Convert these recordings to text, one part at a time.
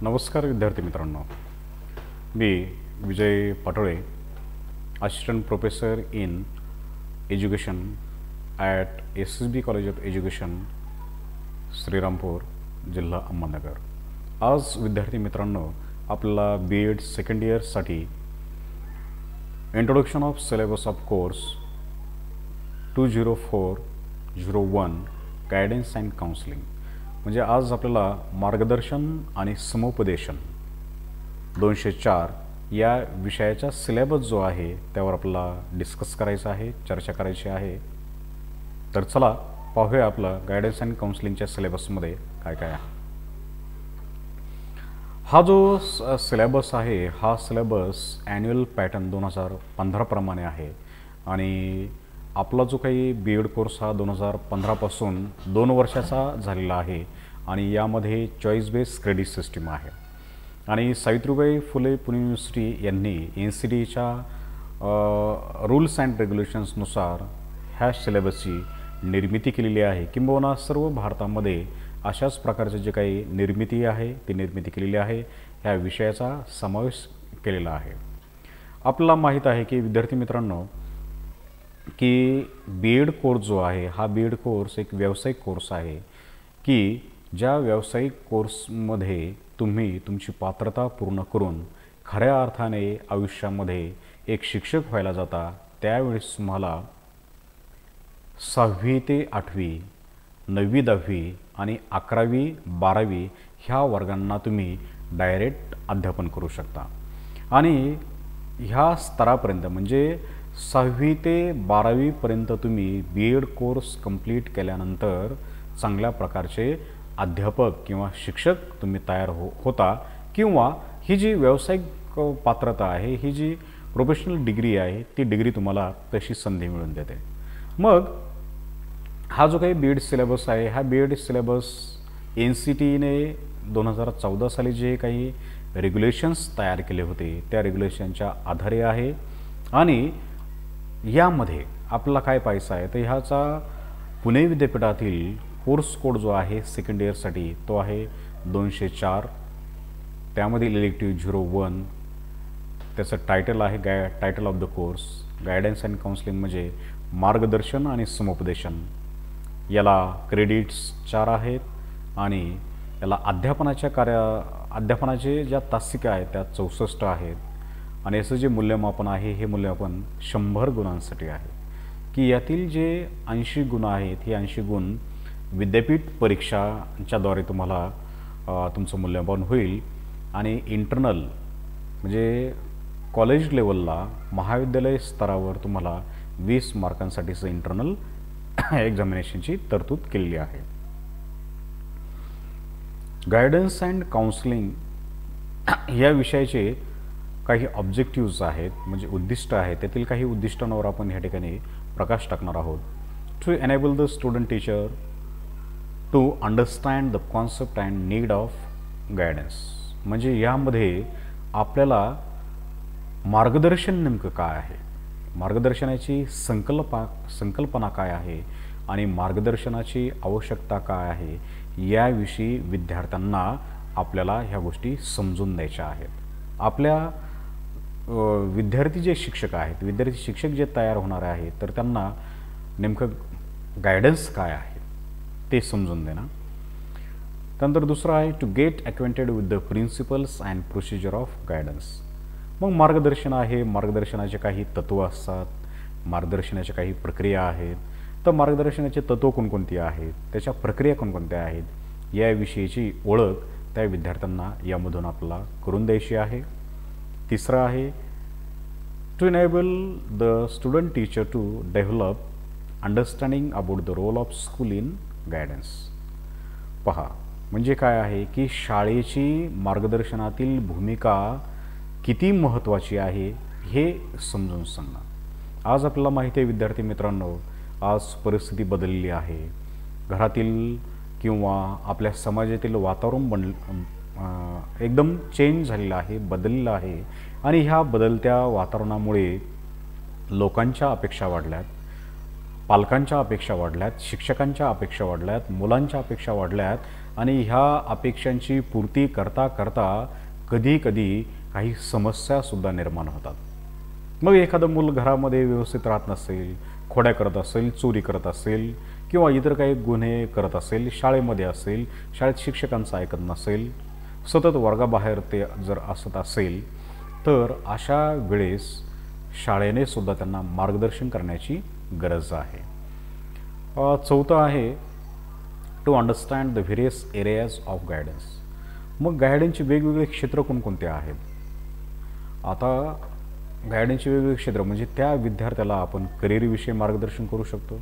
नमस्कार विद्यार्थी मित्रांनो, मी Vijay Patole, assistant professor in education at SSB college of education, Shrirampur, जिल्हा अहमदनगर. आज विद्यार्थी मित्रांनो, आपल्याला B.Ed सेकंड इयरसाठी introduction of syllabus of course 20401 guidance and counselling म्हणजे आज आपल्याला मार्गदर्शन आणि समुपदेशन 204 या विषयाचा सिलेबस जो आहे त्यावर आपल्याला डिस्कस करायचा आहे, चर्चा करायची आहे. तर चला पाहूया आपलं गायडन्स अँड काउन्सिलिंगच्या सिलेबसमध्ये काय काय आहे. हा जो सिलेबस आहे हा सिलेबस ॲन्युअल पॅटर्न 2015 प्रमाणे आहे आणि आपला जो काही B.Ed कोर्स हा 2015 पासून 2 वर्षाचा झालेला आहे आणि यामध्ये चॉईस बेस्ड क्रेडिट सिस्टीम आहे. आणि सावित्रीबाई फुले पुणे युनिव्हर्सिटी यांनी NCTच्या रूल्स अँड रेग्युलेशन्सनुसार ह्या सिलेबसची निर्मिती केलेली आहे. किंबहुना सर्व भारतामध्ये अशाच प्रकारचे जे काही निर्मिती आहे ती निर्मिती केलेली आहे. ह्या विषयाचा समावेश केलेला आहे. आपल्याला माहीत आहे की विद्यार्थी मित्रांनो की B.Ed कोर्स जो आहे हा B.Ed कोर्स एक व्यावसायिक कोर्स आहे की ज्या व्यावसायिक कोर्समध्ये तुम्ही तुमची पात्रता पूर्ण करून खऱ्या अर्थाने आयुष्यामध्ये एक शिक्षक व्हायला जाता. त्यावेळेस तुम्हाला 6वी ते 8वी, 9वी 10वी आणि 11वी 12वी ह्या वर्गांना तुम्ही डायरेक्ट अध्यापन करू शकता. आणि ह्या स्तरापर्यंत म्हणजे 6वी ते 12वीपर्यंत तुम्ही B.Ed कोर्स कंप्लीट केल्यानंतर चांगल्या प्रकारचे अध्यापक किंवा शिक्षक तुम्ही तयार होता किंवा ही जी व्यावसायिक पात्रता आहे, ही जी प्रोफेशनल डिग्री आहे ती डिग्री तुम्हाला तशी संधी मिळून देते. मग हा जो काही B.Ed सिलेबस आहे हा B.Ed सिलेबस NCTने 2014 साली जे काही रेग्युलेशन्स तयार केले होते त्या रेग्युलेशनच्या आधारे आहे. आणि यामध्ये आपल्याला काय पाहायचं आहे तर ह्याचा पुणे विद्यापीठातील कोर्स कोड जो आहे सेकंड इयरसाठी तो आहे 204. त्यामधील इलेक्टिव्ह 01 त्याचं टायटल आहे title of the course guidance and counselling म्हणजे मार्गदर्शन आणि समुपदेशन. याला क्रेडिट्स 4 आहेत आणि याला अध्यापनाचे ज्या तासिका आहेत त्या 64 आहेत. आणि याचं जे मूल्यमापन आहे हे मूल्यमापन 100 गुणांसाठी आहे की यातील जे 80 गुण आहेत हे 80 गुण विद्यापीठ परीक्षांच्याद्वारे तुम्हाला तुमचं मूल्यमापन होईल. आणि इंटरनल म्हणजे कॉलेज लेवलला महाविद्यालय स्तरावर तुम्हाला 20 मार्कांसाठीचं इंटरनल एक्झामिनेशनची तरतूद केलेली आहे. गायडन्स अँड काउन्सिलिंग या विषयाचे काही ऑब्जेक्टिव्ज आहेत म्हणजे उद्दिष्ट आहेत. त्यातील काही उद्दिष्टांवर आपण ह्या ठिकाणी प्रकाश टाकणार आहोत. To enable the student teacher to understand the concept and need of guidance म्हणजे यामध्ये आपल्याला मार्गदर्शन नेमकं काय आहे, मार्गदर्शनाची संकल्पना काय आहे आणि मार्गदर्शनाची आवश्यकता काय आहे याविषयी विद्यार्थ्यांना आपल्याला ह्या गोष्टी समजून द्यायच्या आहेत. आपल्या विद्यार्थी जे शिक्षक आहेत, विद्यार्थी शिक्षक जे तयार होणारे आहेत तर त्यांना नेमकं गायडन्स काय आहे ते समजून देणं. त्यानंतर दुसरं आहे to get acquainted with the principles and procedure of guidance. मग मार्गदर्शन आहे, मार्गदर्शनाचे काही तत्त्व असतात, मार्गदर्शनाच्या काही प्रक्रिया आहेत. तर मार्गदर्शनाचे तत्त्व कोणकोणती आहेत, त्याच्या प्रक्रिया कोणकोणत्या आहेत याविषयीची ओळख त्या विद्यार्थ्यांना यामधून आपल्याला करून द्यायची आहे. तिसरं आहे to enable the student teacher to develop understanding about the role of school in guidance. पहा म्हणजे काय आहे की शाळेची मार्गदर्शनातील भूमिका किती महत्त्वाची आहे हे समजून सांगणं. आज आपल्याला माहिती आहे विद्यार्थी मित्रांनो, आज परिस्थिती बदललेली आहे. घरातील किंवा आपल्या समाजातील वातावरण एकदम चेंज झालेलं आहे, बदललेलं आहे. आणि ह्या बदलत्या वातावरणामुळे लोकांच्या अपेक्षा वाढल्यात, पालकांच्या अपेक्षा वाढल्यात, शिक्षकांच्या अपेक्षा वाढल्यात, मुलांच्या अपेक्षा वाढल्यात आणि ह्या अपेक्षांची पूर्ती करता करता कधी कधी काही समस्यासुद्धा निर्माण होतात. मग एखादं मूल घरामध्ये व्यवस्थित राहत नसेल, खोड्या करत असेल, चोरी करत असेल किंवा इतर काही गुन्हे करत असेल, शाळेमध्ये असेल, शाळेत शिक्षकांचं ऐकत नसेल, सतत वर्गाबाहेर ते जर असत असेल, तर अशा वेळेस शाळेने सुद्धा त्यांना मार्गदर्शन करण्याची गरज आहे. चौथं आहे to understand the various areas of guidance. मग गायडन्सचे वेगवेगळे क्षेत्र कोणकोणते आहेत? आता गायडन्सचे वेगवेगळे क्षेत्र म्हणजे त्या विद्यार्थ्याला आपण करिअरविषयी मार्गदर्शन करू शकतो,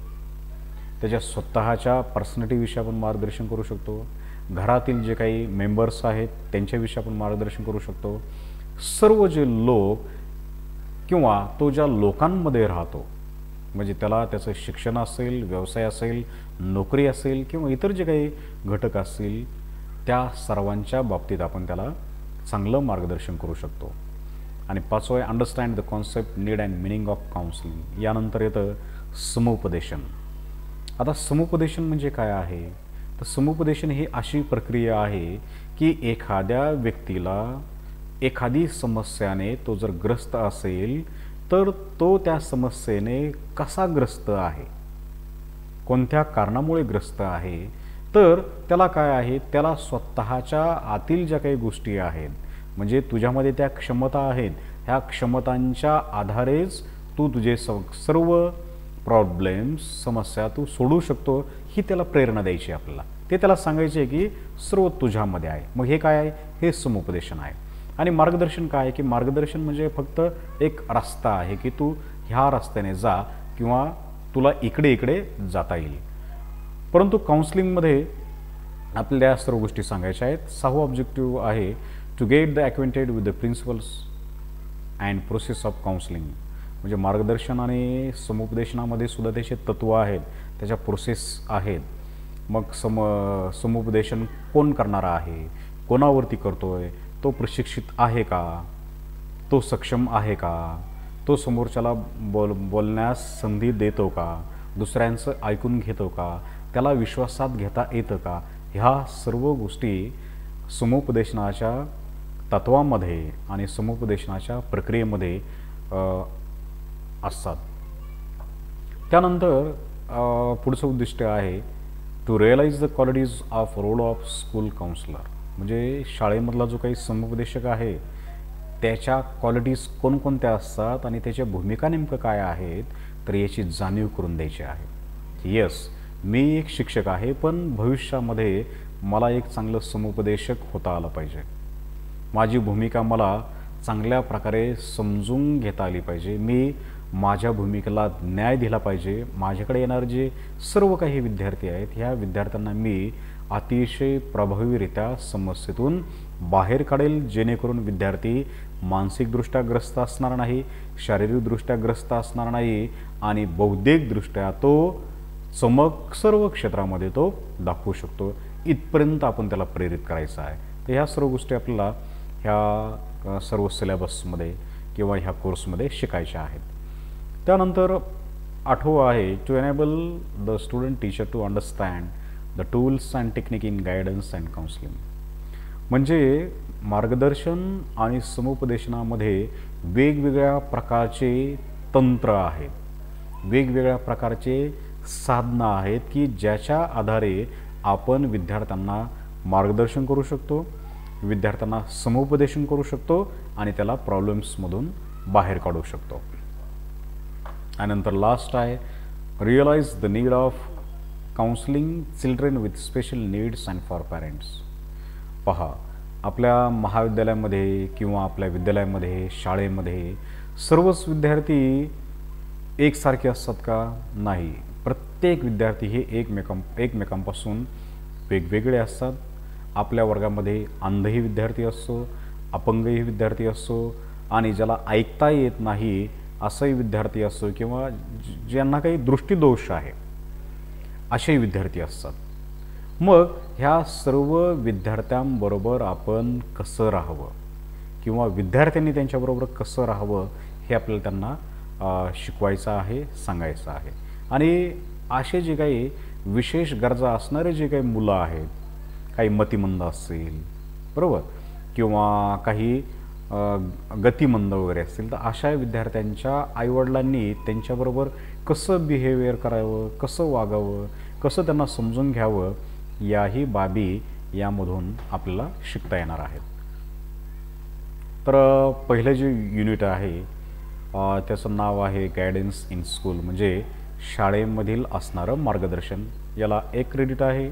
त्याच्या स्वतःच्या पर्सनॅलिटीविषयी आपण मार्गदर्शन करू शकतो, घरातील जे काही मेंबर्स आहेत त्यांच्याविषयी आपण मार्गदर्शन करू शकतो. सर्व जे लोक किंवा तो ज्या लोकांमध्ये राहतो, म्हणजे त्याला त्याचं शिक्षण असेल, व्यवसाय असेल, नोकरी असेल किंवा इतर जे काही घटक असतील, त्या सर्वांच्या बाबतीत आपण त्याला चांगलं मार्गदर्शन करू शकतो. आणि पाचवं आहे understand the concept, need and meaning of counselling. यानंतर येतं समुपदेशन. आता समुपदेशन म्हणजे काय आहे? तर समुपदेशन ही अशी प्रक्रिया आहे की एखाद्या व्यक्तीला एखादी समस्याने तो जर ग्रस्त असेल तर तो त्या समस्येने कसा ग्रस्त आहे, कोणत्या कारणामुळे ग्रस्त आहे, तर त्याला काय आहे, त्याला स्वतःच्या आतील ज्या काही गोष्टी आहेत, म्हणजे तुझ्यामध्ये त्या क्षमता आहेत, ह्या क्षमतांच्या आधारेच तू तुझे सर्व प्रॉब्लेम्स, समस्या तू सोडवू शकतो, ही त्याला प्रेरणा द्यायची आपल्याला. ते त्याला सांगायचे की सर्व तुझ्यामध्ये आहे. मग हे काय आहे? हे समुपदेशन आहे. आणि मार्गदर्शन काय आहे की मार्गदर्शन म्हणजे फक्त एक रस्ता आहे की तू ह्या रस्त्याने जा किंवा तुला इकडे इकडे जाता येईल. परंतु काउन्सिलिंगमध्ये आपल्याला या सर्व गोष्टी सांगायच्या आहेत. सहावा ऑब्जेक्टिव्ह आहे to get the acquainted with the principles and process of counselling. म्हणजे मार्गदर्शन आणि समुपदेशनामध्ये सुद्धा त्याचे तत्त्व आहेत, त्याच्या प्रोसेस आहेत. मग समुपदेशन कोण करणारा आहे, कोणावरती करतोय, तो प्रशिक्षित आहे का, तो सक्षम आहे का, तो समोरच्याला बोलण्यास संधी देतो का, दुसऱ्यांचं ऐकून घेतो का, त्याला विश्वासात घेता येतं का, ह्या सर्व गोष्टी समुपदेशनाच्या तत्वामध्ये आणि समुपदेशनाच्या प्रक्रियेमध्ये असतात. त्यानंतर पुढचं उद्दिष्ट आहे to realise the qualities of role of school counsellor. म्हणजे शाळेमधला जो काही समुपदेशक आहे त्याच्या क्वालिटीज कोणकोणत्या असतात आणि त्याच्या भूमिका नेमकं काय आहेत, तर याची जाणीव करून द्यायची आहे. येस, मी एक शिक्षक आहे, पण भविष्यामध्ये मला एक चांगलं समुपदेशक होता आलं पाहिजे. माझी भूमिका मला चांगल्या प्रकारे समजून घेता आली पाहिजे. मी माझ्या भूमिकेला न्याय दिला पाहिजे. माझ्याकडे येणारे जे सर्व काही विद्यार्थी आहेत, ह्या विद्यार्थ्यांना मी अतिशय प्रभावीरित्या समस्येतून बाहेर काढेल, जेणेकरून विद्यार्थी मानसिकदृष्ट्या ग्रस्त असणार नाही, शारीरिकदृष्ट्या ग्रस्त असणार नाही आणि बौद्धिकदृष्ट्या तो चमक सर्व क्षेत्रामध्ये तो दाखवू शकतो. इथपर्यंत आपण त्याला प्रेरित करायचं आहे. तर ह्या सर्व गोष्टी आपल्याला ह्या सर्व सिलेबसमध्ये किंवा ह्या कोर्समध्ये शिकायच्या आहेत. त्यानंतर आठवं आहे to enable the student teacher to understand the tools and technique in guidance and counselling. म्हणजे मार्गदर्शन आणि समुपदेशनामध्ये वेगवेगळ्या प्रकारचे तंत्र आहेत, वेगवेगळ्या प्रकारचे साधनं आहेत की ज्याच्या आधारे आपण विद्यार्थ्यांना मार्गदर्शन करू शकतो, विद्यार्थ्यांना समुपदेशन करू शकतो आणि त्याला प्रॉब्लेम्समधून बाहेर काढू शकतो. त्यानंतर लास्ट आहे realise the need of counselling children with special needs and for parents. पहा, आपल्या महाविद्यालयामध्ये किंवा आपल्या विद्यालयामध्ये, शाळेमध्ये सर्वच विद्यार्थी एकसारखे असतात का? नाही. प्रत्येक विद्यार्थी हे एकमेकांपासून वेगवेगळे असतात. आपल्या वर्गामध्ये अंधही विद्यार्थी असतो, अपंगही विद्यार्थी असतो आणि ज्याला ऐकता येत नाही असाही विद्यार्थी असतो किंवा ज्यांना काही दृष्टीदोष आहे असेही विद्यार्थी असतात. मग ह्या सर्व विद्यार्थ्यांबरोबर आपण कसं राहावं किंवा विद्यार्थ्यांनी त्यांच्याबरोबर कसं राहावं हे आपल्याला त्यांना शिकवायचं आहे, सांगायचं आहे. आणि असे जे काही विशेष गरजा असणारे जे काही मुलं आहेत, काही मतिमंद असतील, बरोबर, किंवा काही गतिमंद वगैरे असतील, तर अशा विद्यार्थ्यांच्या आईवडिलांनी त्यांच्याबरोबर कसं बिहेवियर करावं, कसं वागावं, कसं त्यांना समजून घ्यावं, याही बाबी यामधून आपल्याला शिकता येणार आहेत. तर पहिलं जे युनिट आहे त्याचं नाव आहे गायडन्स इन स्कूल, म्हणजे शाळेमधील असणारं मार्गदर्शन. याला 1 क्रेडिट आहे.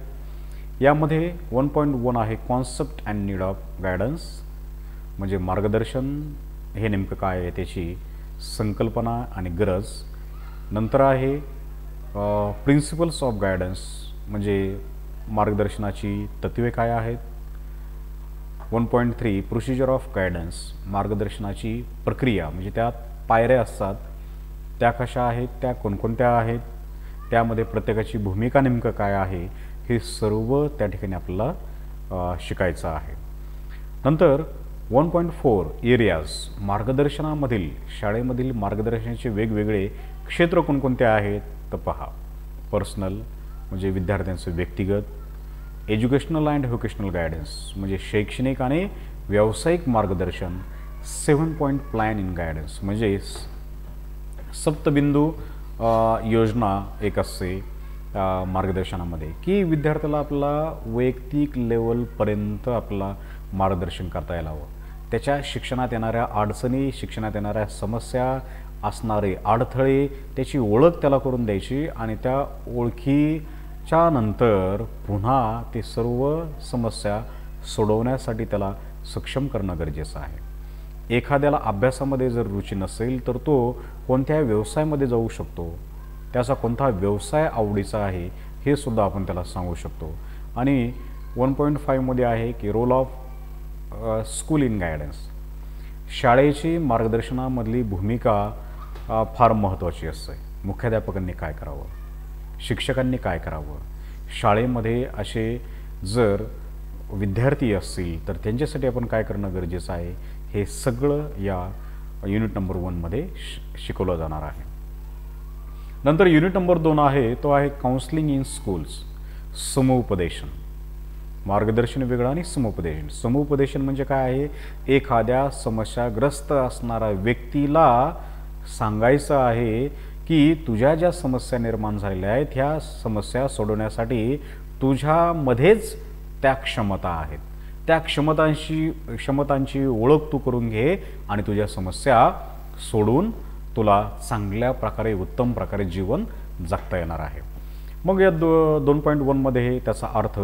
यामध्ये 1.1 आहे concept and need of guidance, म्हणजे मार्गदर्शन हे नेमकं काय आहे त्याची संकल्पना आणि गरज. नंतर आहे प्रिन्सिपल्स ऑफ गायडन्स, म्हणजे मार्गदर्शनाची तत्त्वे काय आहेत. 1.3 प्रोसिजर ऑफ गायडन्स, मार्गदर्शनाची प्रक्रिया, म्हणजे त्यात पायऱ्या असतात, त्या कशा आहेत, त्या कोणकोणत्या आहेत, त्यामध्ये प्रत्येकाची भूमिका नेमकं काय आहे, हे सर्व त्या ठिकाणी आपल्याला शिकायचं आहे. नंतर 1.4 एरियाज, मार्गदर्शनामधील शाळेमधील मार्गदर्शनाचे वेगवेगळे क्षेत्र कोणकोणते आहेत तर पहा. पर्सनल, म्हणजे विद्यार्थ्यांचं व्यक्तिगत. एज्युकेशनल अँड व्होकेशनल गायडन्स, म्हणजे शैक्षणिक आणि व्यावसायिक मार्गदर्शन. 7 पॉईंट प्लॅन इन गायडन्स, म्हणजे सप्तबिंदू योजना एक असते मार्गदर्शनामध्ये, की विद्यार्थ्याला आपला वैयक्तिक लेवलपर्यंत आपला मार्गदर्शन करता यायला हवं. त्याच्या शिक्षणात येणाऱ्या अडचणी, शिक्षणात येणाऱ्या समस्या, असणारे अडथळे, त्याची ओळख त्याला करून द्यायची आणि त्या ओळखीच्या नंतर पुन्हा ते सर्व समस्या सोडवण्यासाठी त्याला सक्षम करणं गरजेचं आहे. एखाद्याला अभ्यासामध्ये जर रुची नसेल तर तो कोणत्या व्यवसायामध्ये जाऊ शकतो, त्याचा कोणता व्यवसाय आवडीचा आहे हे सुद्धा आपण त्याला सांगू शकतो. आणि 1.5 मध्ये आहे की role of school in guidance, शाळेची मार्गदर्शनामधली भूमिका फार महत्त्वाची असते. मुख्याध्यापकांनी काय करावं, शिक्षकांनी काय करावं, शाळेमध्ये असे जर विद्यार्थी असतील तर त्यांच्यासाठी आपण काय करणं गरजेचं आहे, हे सगळं या युनिट नंबर 1 मध्ये शिकवलं जाणार आहे. नंतर युनिट नंबर 2 आहे, तो आहे काउन्सिलिंग इन स्कूल्स, समुपदेशन. मार्गदर्शन वेगळं आणि समुपदेशन. समुपदेशन म्हणजे काय आहे, एखाद्या समस्याग्रस्त असणाऱ्या व्यक्तीला सांगायचं आहे की तुझ्या ज्या समस्या निर्माण झालेल्या आहेत ह्या समस्या सोडवण्यासाठी तुझ्यामध्येच त्या क्षमता आहेत, त्या क्षमतांची ओळख तू करून घे आणि तुझ्या समस्या सोडून तुला चांगल्या प्रकारे, उत्तम प्रकारे जीवन जगता येणार आहे. मग या 2.1 मध्ये त्याचा अर्थ,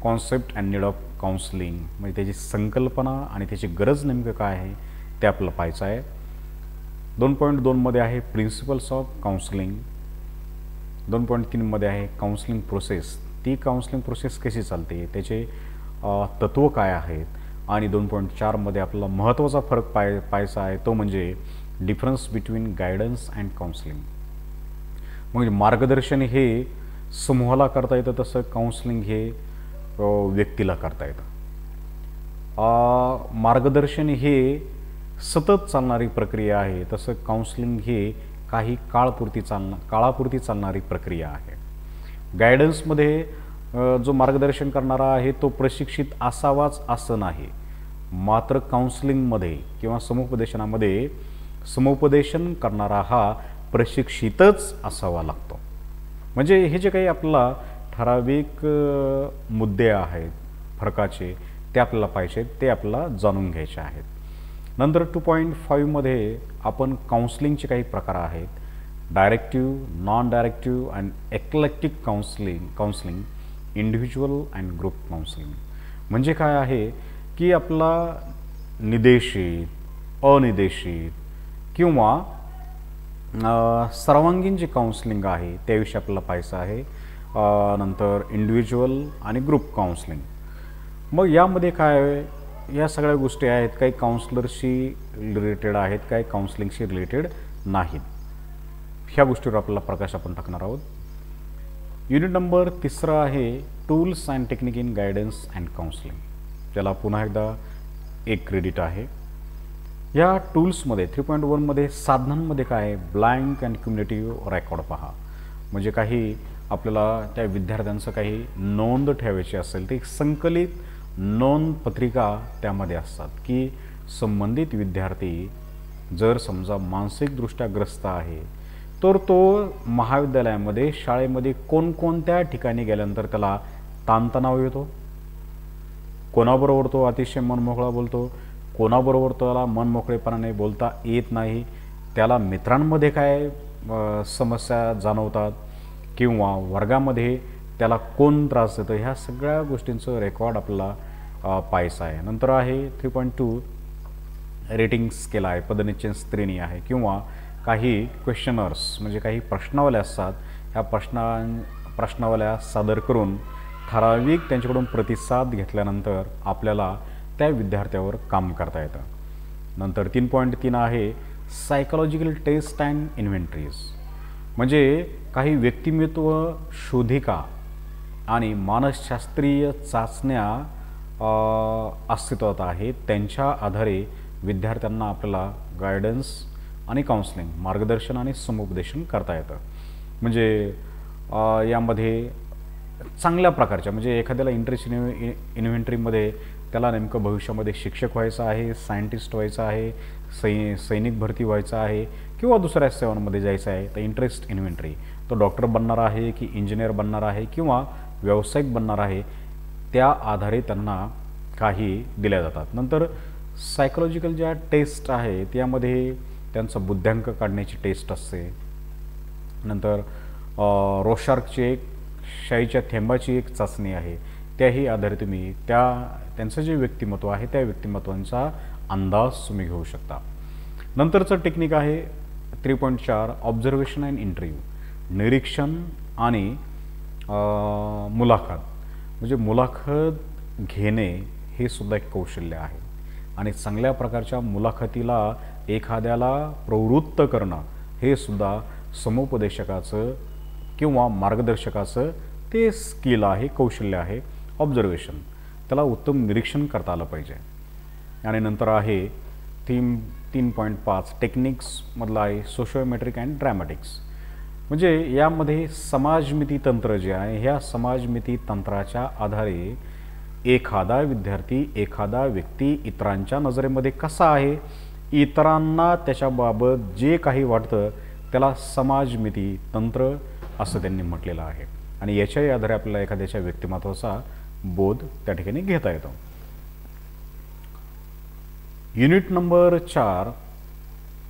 concept and need of counselling, म्हणजे त्याची संकल्पना आणि त्याची गरज नेमकं काय आहे ते आपल्याला पाहायचं आहे. 2.2 मध्ये आहे प्रिन्सिपल्स ऑफ काउन्सिलिंग. 2.3 मध्ये आहे काउन्सिलिंग प्रोसेस, ती काउन्सिलिंग प्रोसेस कशी चालते, त्याचे तत्त्व काय आहेत. आणि 2.4 मध्ये आपल्याला महत्त्वाचा फरक पाहायचा आहे, तो म्हणजे difference between guidance and counselling. म्हणजे मार्गदर्शन हे समूहाला करता येतं, तसं काउन्सिलिंग हे व्यक्तीला करता येतं. मार्गदर्शन हे सतत चालणारी प्रक्रिया आहे, तसं काउन्सिलिंग हे काही काळापुरती चालणारी प्रक्रिया आहे. गायडन्समध्ये जो मार्गदर्शन करणारा आहे तो प्रशिक्षित असावाच असं नाही, मात्र काउन्सिलिंगमध्ये किंवा समुपदेशनामध्ये समुपदेशन करणारा हा प्रशिक्षितच असावा लागतो. म्हणजे हे जे काही आपल्याला ठराविक मुद्दे आहेत फरकाचे, ते आपल्याला पाहिजे, ते आपल्याला जाणून घ्यायचे आहेत. नंतर 2.5 मध्ये आपण काउन्सिलिंगचे काही प्रकार आहेत, directive, non directive and eclectic counselling, individual and group counselling. म्हणजे काय आहे की आपला निदेशित, अनिदेशित किंवा सर्वांगीण जे काउन्सिलिंग आहे त्याविषयी आपल्याला पाहायचं आहे. नंतर इंडिव्हिज्युअल आणि ग्रुप काउन्सिलिंग. मग यामध्ये काय आहे, या सगळ्या गोष्टी आहेत, काही काउन्सिलरशी रिलेटेड आहेत, काही काउन्सिलिंगशी रिलेटेड नाहीत. ह्या गोष्टीवर आपल्याला प्रकाश आपण टाकणार आहोत. युनिट नंबर 3 आहे tools and technique in guidance and counselling, त्याला पुन्हा एकदा 1 क्रेडिट आहे. या टूल्समध्ये 3.1 मध्ये साधनांमध्ये काय आहे, ब्लँक अँड क्युम्युलेटिव्ह रेकॉर्ड पहा. म्हणजे काही आपल्याला त्या विद्यार्थ्यांचं काही नोंद ठेवायची असेल ते संकलित नोंद पत्रिका त्यामध्ये असतात की संबंधित विद्यार्थी जर समजा मानसिकदृष्ट्या ग्रस्त आहे तर तो महाविद्यालयामध्ये शाळेमध्ये कोणकोणत्या ठिकाणी गेल्यानंतर त्याला ताणतणाव येतो, कोणाबरोबर तो अतिशय मनमोकळा बोलतो, कोणाबरोबर त्याला मनमोकळेपणाने बोलता येत नाही, त्याला मित्रांमध्ये काय समस्या जाणवतात किंवा वर्गामध्ये त्याला कोण त्रास देतं, ह्या सगळ्या गोष्टींचं रेकॉर्ड आपल्याला पाहायचं आहे. नंतर आहे 3.2 रेटिंग स्केल आहे, पदनिश्चय श्रेणी आहे किंवा काही क्वेश्चनर्स म्हणजे काही प्रश्नावल्या असतात, ह्या प्रश्नावल्या सादर करून ठराविक त्यांच्याकडून प्रतिसाद घेतल्यानंतर आपल्याला त्या विद्यार्थ्यावर काम करता येतं. नंतर 3.3 आहे सायकोलॉजिकल टेस्ट अँड इन्व्हेंटरीज, म्हणजे काही व्यक्तिमत्व शोधिका आणि मानसशास्त्रीय चाचण्या अस्तित्वात आहेत, त्यांच्या आधारे विद्यार्थ्यांना आपल्याला गायडन्स आणि काउन्सलिंग, मार्गदर्शन आणि समुपदेशन करता येतं. म्हणजे यामध्ये चांगल्या प्रकारच्या म्हणजे एखाद्याला इंटरेस्ट इन्व्हेंटरीमध्ये त्याला नेमकं भविष्यामध्ये शिक्षक व्हायचं आहे, सायंटिस्ट व्हायचं आहे, सैनिक भरती व्हायचं आहे किंवा दुसऱ्या सेवांमध्ये जायचं आहे, तर इंटरेस्ट इन्व्हेंटरी तो डॉक्टर बनणार आहे की इंजिनियर बनणार आहे किंवा व्यावसायिक बनणार आहे, त्या आधारे त्यांना काही दिल्या जातात. नंतर सायकोलॉजिकल ज्या टेस्ट आहे त्यामध्ये त्यांचा बुद्ध्यांक काढण्याची टेस्ट असते. नंतर रोशार्कची एक शाईच्या थेंबाची एक चाचणी आहे, त्याही आधारे तुम्ही त्यांचं जे व्यक्तिमत्व आहे त्या व्यक्तिमत्वांचा अंदाज तुम्ही घेऊ शकता. नंतरचं टेक्निक आहे 3.4 ऑब्झर्वेशन अँड इंटरव्ह्यू, निरीक्षण आणि मुलाखत. म्हणजे मुलाखत घेणे हे सुद्धा एक कौशल्य आहे आणि चांगल्या प्रकारच्या मुलाखतीला एखाद्याला प्रवृत्त करणं हे सुद्धा समुपदेशकाचं किंवा मार्गदर्शकाचं ते स्किल आहे, कौशल्य आहे. ऑब्झर्वेशन, त्याला उत्तम निरीक्षण करता आलं पाहिजे. आणि नंतर आहे 3.5 टेक्निक्समधला आहे सोशिओमेट्रिक अँड ड्रॅमॅटिक्स, म्हणजे यामध्ये समाजमिती तंत्र जे आहे, ह्या समाजमिती तंत्राच्या आधारे एखादा विद्यार्थी, एखादा व्यक्ती इतरांच्या नजरेमध्ये कसा आहे, इतरांना त्याच्याबाबत जे काही वाटतं त्याला समाजमिती तंत्र असं त्यांनी म्हटलेलं आहे आणि याच्याही आधारे आपल्याला एखाद्याच्या व्यक्तिमत्वाचा बोध त्या ठिकाणी घेता येतो. युनिट नंबर 4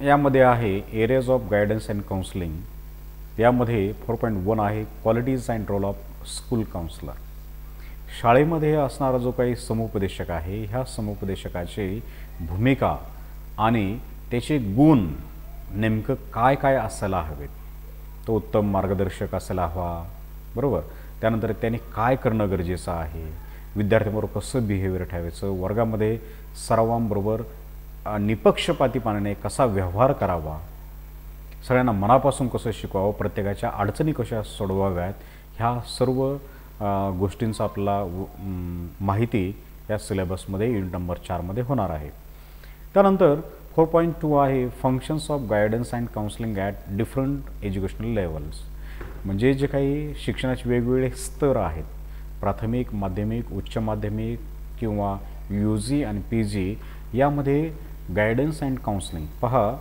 यामध्ये आहे areas of guidance and counselling. यामध्ये 4.1 आहे qualities and role of school counsellor. शाळेमध्ये असणारा जो काही समुपदेशक आहे, ह्या समुपदेशकाची भूमिका आणि त्याचे गुण नेमकं काय काय असायला हवेत. तो उत्तम मार्गदर्शक असायला हवा, बरोबर. त्यानंतर त्याने काय करणं गरजेचं आहे, विद्यार्थ्यांबरोबर कसं बिहेवियर ठेवायचं, वर्गामध्ये सर्वांबरोबर निपक्षपातीपणाने कसा व्यवहार करावा, सगळ्यांना मनापासून कसं शिकवावं, प्रत्येकाच्या अडचणी कशा सोडवाव्यात, ह्या सर्व गोष्टींचा आपल्याला माहिती या सिलेबसमध्ये युनिट नंबर 4मध्ये होणार आहे. त्यानंतर 4.2 आहे functions of guidance and counselling at different educational levels, म्हणजे जे काही शिक्षणाचे वेगवेगळे स्तर आहेत, प्राथमिक, माध्यमिक, उच्च माध्यमिक किंवा UG आणि PG, यामध्ये गायडन्स अँड काउन्सिलिंग. पहा,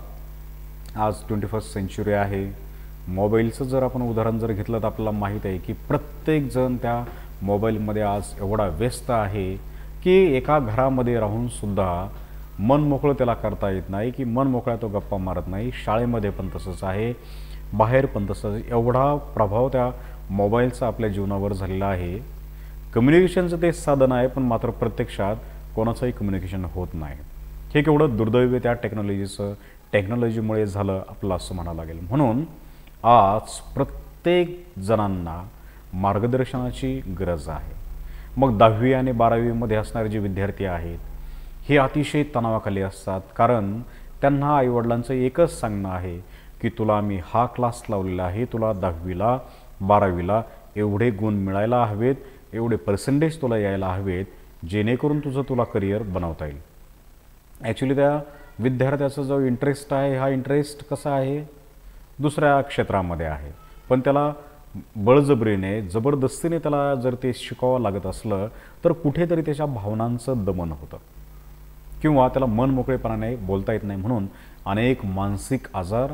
आज 21st सेंचुरी आहे. मोबाईलचं जर आपण उदाहरण जर घेतलं तर आपल्याला माहीत आहे की प्रत्येकजण त्या मोबाईलमध्ये आज एवढा व्यस्त आहे की एका घरामध्ये राहूनसुद्धा मन मोकळं त्याला करता येत नाही, की मन मोकळा तो गप्पा मारत नाही. शाळेमध्ये पण तसंच आहे, बाहेर पण तसंच. एवढा प्रभाव त्या मोबाईलचा आपल्या जीवनावर झालेला आहे. कम्युनिकेशनचं ते साधन आहे, पण मात्र प्रत्यक्षात कोणाचंही कम्युनिकेशन होत नाही. हे केवढं दुर्दैव त्या टेक्नॉलॉजीमुळे झालं आपलं असं म्हणावं लागेल. म्हणून आज प्रत्येक जणांना मार्गदर्शनाची गरज आहे. मग 10वी आणि 12वीमध्ये असणारे जे विद्यार्थी आहेत हे अतिशय तणावाखाली असतात, कारण त्यांना आईवडिलांचं एकच सांगणं आहे की तुला मी हा क्लास लावलेला आहे, तुला 10वीला 12वीला एवढे गुण मिळायला हवेत, एवढे पर्सेंटेज तुला यायला हवेत, जेणेकरून तुला करिअर बनवता येईल. ॲक्च्युली त्या विद्यार्थ्याचा जो इंटरेस्ट आहे, हा इंटरेस्ट कसा आहे, दुसऱ्या क्षेत्रामध्ये आहे, पण त्याला बळजबरीने जबरदस्तीने त्याला जर ते शिकावं लागत असलं तर कुठेतरी त्याच्या भावनांचं दमन होतं किंवा त्याला मन मोकळेपणाने बोलता येत नाही, म्हणून अनेक मानसिक आजार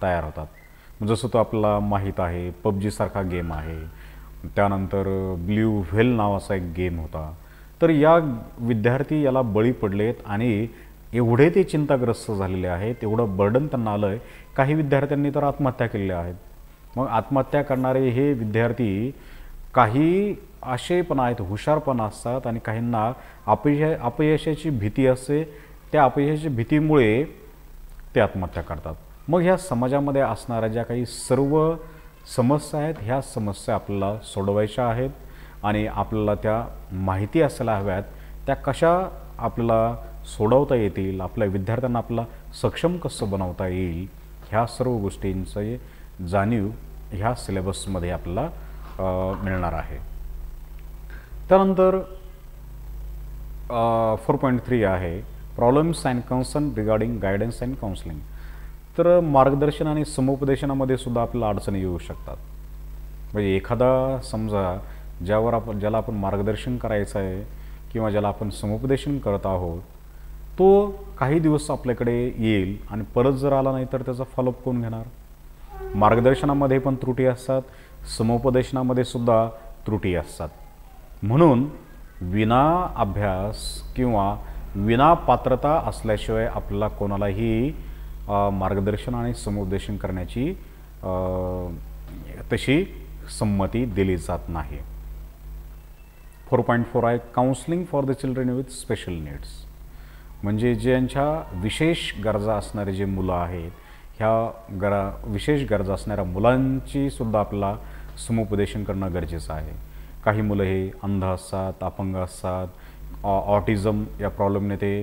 तयार होतात। जसं तो आपल्याला माहीत आहे पबजीसारखा गेम आहे, त्यानंतर ब्ल्यू व्हेल नावाचा एक गेम होता। तर या विद्यार्थी याला बळी पडलेत आणि एवढे ते चिंताग्रस्त झालेले आहेत, एवढं बर्डन त्यांना आलं आहे, काही विद्यार्थ्यांनी तर आत्महत्या केलेल्या आहेत। मग आत्महत्या करणारे हे विद्यार्थी काही असे पण आहेत, हुशार पण असतात आणि काहींना अपयशाची भीती असते, त्या अपयशाची भीतीमुळे ते आत्महत्या करतात। मग ह्या समाजामध्ये असणाऱ्या ज्या काही सर्व समस्या आहेत, ह्या समस्या आपल्याला सोडवायच्या आहेत आणि आपल्याला त्या माहिती असायला हव्यात, त्या कशा आपल्याला सोडवता येतील, आपल्या विद्यार्थ्यांना आपल्याला सक्षम कसं बनवता येईल, ह्या सर्व गोष्टींचे जाणीव ह्या सिलेबसमध्ये आपल्याला मिळणार आहे। त्यानंतर 4.3 आहे problems and concern regarding guidance and counselling. तर मार्गदर्शन आणि समुपदेशनामध्ये सुद्धा आपल्याला अडचणी येऊ शकतात। म्हणजे एखादा समजा ज्याला आपण मार्गदर्शन करायचं आहे किंवा ज्याला आपण समुपदेशन करत आहोत, तो काही दिवस आपल्याकडे येईल आणि परत जर आला नाही तर त्याचा फॉलोअप कोण घेणार? मार्गदर्शनामध्ये पण त्रुटी असतात, समुपदेशनामध्ये सुद्धा त्रुटी असतात। म्हणून विना अभ्यास किंवा विना पात्रता असल्याशिवाय आपल्याला कोणालाही मार्गदर्शन आणि समुपदेशन करण्याची तशी संमती दिली जात नाही। 4.4 आहे counselling for the children with special needs. म्हणजे ज्यांच्या विशेष गरजा असणारे जे मुलं आहेत, ह्या विशेष गरजा असणाऱ्या मुलांची सुद्धा आपल्याला समुपदेशन करणं गरजेचं आहे। काही मुलं हे अंध असतात, अपंग असतात, ऑटिझम या प्रॉब्लेमने ते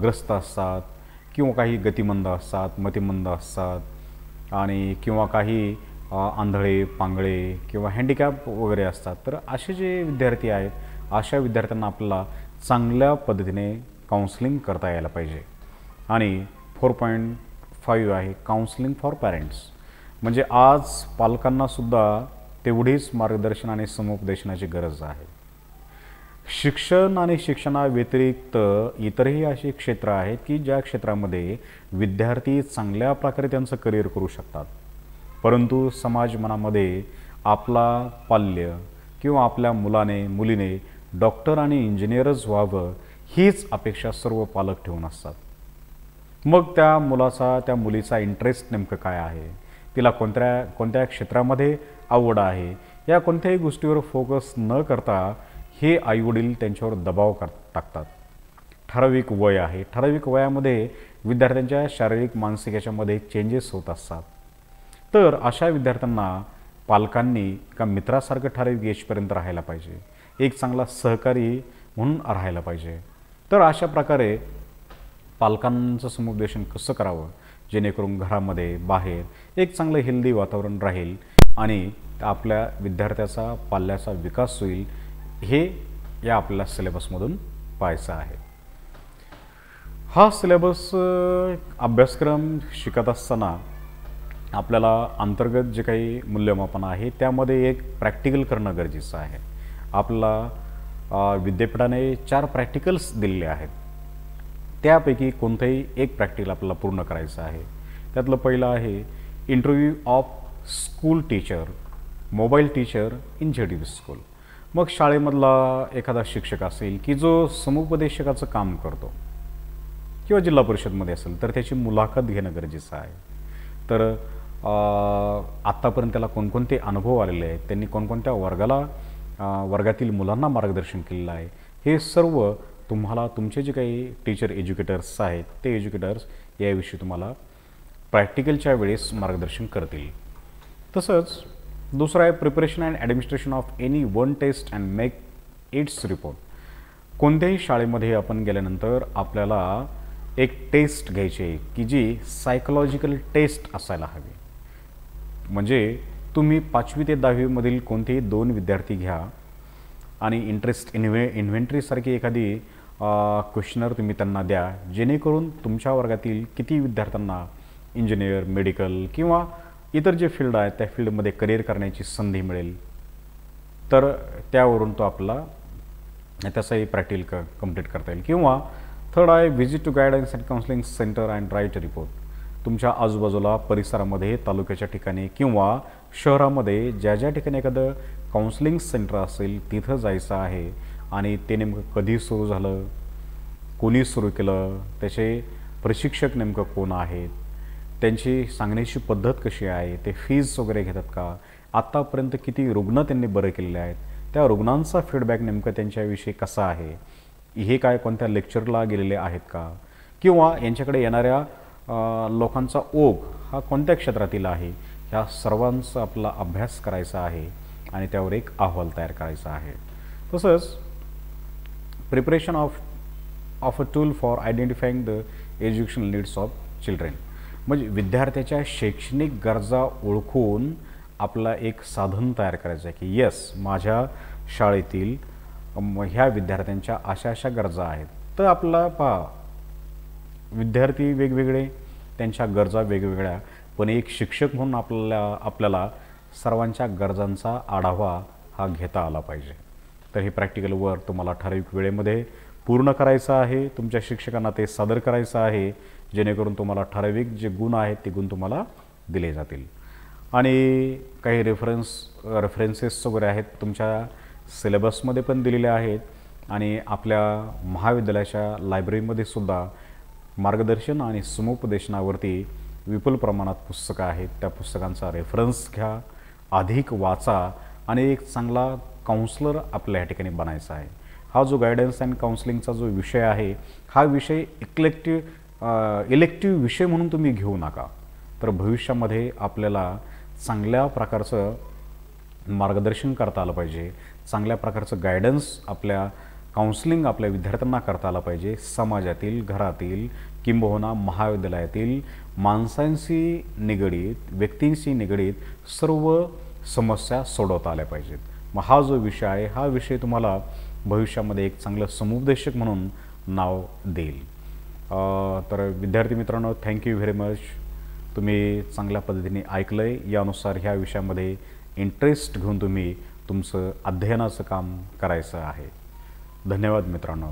ग्रस्त असतात, किंवा काही गतिमंद असतात, मतिमंद असतात आणि किंवा काही आंधळे पांगळे किंवा हँडिकॅप वगैरे असतात। तर असे जे विद्यार्थी आहेत, अशा विद्यार्थ्यांना आपल्याला चांगल्या पद्धतीने काउन्सिलिंग करता यायला पाहिजे। आणि 4.5 आहे काउन्सिलिंग फॉर पॅरेंट्स। म्हणजे आज पालकांनासुद्धा तेवढीच मार्गदर्शन आणि समुपदेशनाची गरज आहे। शिक्षण आणि शिक्षणाव्यतिरिक्त इतरही अशी क्षेत्र आहेत की ज्या क्षेत्रामध्ये विद्यार्थी चांगल्या प्रकारे त्यांचं करिअर करू शकतात, परंतु समाज मनामध्ये आपला पाल्य किंवा आपल्या मुलीने डॉक्टर आणि इंजिनियरच व्हावं हीच अपेक्षा सर्व पालक ठेवून असतात। मग त्या मुलीचा इंटरेस्ट नेमकं काय आहे, तिला कोणत्या क्षेत्रामध्ये आवड आहे, या कोणत्याही गोष्टीवर फोकस न करता हे आईवडील त्यांच्यावर दबाव टाकतात। ठराविक वय आहे, ठराविक वयामध्ये विद्यार्थ्यांच्या शारीरिक मानसिक याच्यामध्ये चेंजेस होत असतात। तर अशा विद्यार्थ्यांना पालकांनी का मित्रासारखं ठराविक एजपर्यंत राहायला पाहिजे, एक चांगला सहकारी म्हणून राहायला पाहिजे। तर अशा प्रकारे पालकांचं समुपदेशन कसं करावं जेणेकरून घरामध्ये बाहेर एक चांगलं हेल्दी वातावरण राहील आणि आपल्या विद्यार्थ्याचा पाल्याचा विकास होईल, हे या आपल्या सिलेबसमधून पाहायचं आहे। हा सिलेबस अभ्यासक्रम शिकत असताना आपल्याला अंतर्गत जे काही मूल्यमापन आहे त्यामध्ये एक प्रॅक्टिकल करणं गरजेचं आहे। आपल्याला विद्यापीठाने 4 प्रॅक्टिकल्स दिलेले आहेत, त्यापैकी कोणतंही एक प्रॅक्टिकल आपल्याला पूर्ण करायचं आहे। त्यातलं पहिलं आहे interview of school teacher, mobile teacher in ZDB school. मग शाळेमधला एखादा शिक्षक असेल की जो समुपदेशकाचं काम करतो किंवा जिल्हा परिषदमध्ये असेल तर त्याची मुलाखत घेणं गरजेचं आहे। तर आत्तापर्यंत त्याला कोणकोणते अनुभव आलेले आहेत, त्यांनी कोणकोणत्या वर्गातील मुलांना मार्गदर्शन केलेलं आहे, हे सर्व तुम्हाला तुमचे जे काही टीचर एज्युकेटर्स आहेत ते एज्युकेटर्स याविषयी तुम्हाला प्रॅक्टिकलच्या वेळेस मार्गदर्शन करतील। तसंच दुसरं आहे preparation and administration of any one test and make its report. कोणत्याही शाळेमध्ये आपण गेल्यानंतर आपल्याला एक टेस्ट घ्यायची आहे की जी सायकोलॉजिकल टेस्ट असायला हवी। म्हणजे तुम्ही 5वी ते 10वी मधील कोणतेही 2 विद्यार्थी घ्या आणि इंटरेस्ट इन्व्हेंटरीसारखी एखादी क्वेश्चनर तुम्ही त्यांना द्या, जेणेकरून तुमच्या वर्गातील किती विद्यार्थ्यांना इंजिनियर, मेडिकल किंवा इतर जे फील्ड आहेत त्या फील्डमध्ये करिअर करण्याची संधी मिळेल, तर त्यावरून तो आपला त्याचाही प्रॅक्टिकल कंप्लीट करता येईल. किंवा थर्ड आहे visit to guidance and counselling centre and write a report. तुमच्या आजूबाजूला परिसरामध्ये, तालुक्याच्या ठिकाणी किंवा शहरामध्ये ज्या ज्या ठिकाणी एखादं काउन्सिलिंग सेंटर असेल तिथं जायचं आहे आणि ते नेमकं कधी सुरू झालं, कोणी सुरू केलं, त्याचे प्रशिक्षक नेमकं कोण आहेत, त्यांची सांगण्याची पद्धत कशी आहे, ते फीज वगैरे घेतात का, आत्तापर्यंत किती रुग्ण त्यांनी बरे केलेले आहेत, त्या रुग्णांचा फीडबॅक नेमकं त्यांच्याविषयी कसा आहे, हे काय कोणत्या लेक्चरला गेलेले आहेत का, किंवा यांच्याकडे येणाऱ्या लोकांचा ओघ हा कोणत्या क्षेत्रातील आहे, ह्या सर्वांचा आपला अभ्यास करायचा आहे आणि त्यावर एक अहवाल तयार करायचा आहे. तसंच preparation of a tool for identifying the educational needs of children. म्हणजे विद्यार्थ्याच्या शैक्षणिक गरजा ओळखून आपला एक साधन तयार करायचं आहे की येस, माझ्या शाळेतील ह्या विद्यार्थ्यांच्या अशा अशा गरजा आहेत. तर आपला विद्यार्थी वेगवेगळे, त्यांच्या गरजा वेगवेगळ्या, पण एक शिक्षक म्हणून आपल्याला सर्वांच्या गरजांचा आढावा हा घेता आला पाहिजे. तर हे प्रॅक्टिकल वर्क तुम्हाला ठराविक वेळेमध्ये पूर्ण करायचं आहे. तुमच्या शिक्षकांना ते सादर करायचं आहे, जेणेकरून तुम्हाला ठराविक जे गुण आहेत ते गुण तुम्हाला दिले जातील. आणि काही रेफरन्सेस वगैरे आहेत तुमच्या सिलेबसमध्ये पण दिलेले आहेत आणि आपल्या महाविद्यालयाच्या लायब्ररीमध्ये सुद्धा मार्गदर्शन आणि समुपदेशनावरती विपुल प्रमाणात पुस्तकं आहेत. त्या पुस्तकांचा रेफरन्स घ्या, अधिक वाचा आणि एक चांगला काउन्सलर आपल्या या ठिकाणी बनायचा आहे. हा जो गायडन्स अँड काउन्सिलिंगचा जो विषय आहे, हा विषय इलेक्टिव्ह विषय म्हणून तुम्ही घेऊ नका. तर भविष्यामध्ये आपल्याला चांगल्या प्रकारचं मार्गदर्शन करता आलं पाहिजे, चांगल्या प्रकारचं गायडन्स काउन्सिलिंग आपल्या विद्यार्थ्यांना करता आलं पाहिजे. समाजातील, घरातील किंबहुना महाविद्यालयातील माणसांशी निगडीत, व्यक्तींशी निगडीत सर्व समस्या सोडवता आल्या पाहिजेत. मग हा जो विषय आहे, हा विषय तुम्हाला भविष्यामध्ये एक चांगलं समुपदेशक म्हणून नाव देईल. तर विद्यार्थी मित्रांनो, थँक्यू व्हेरी मच. तुम्ही चांगल्या पद्धतीने ऐकलं आहे. यानुसार ह्या विषयामध्ये इंटरेस्ट घेऊन तुम्ही तुमचं अध्ययनाचं काम करायचं आहे. धन्यवाद मित्रांनो.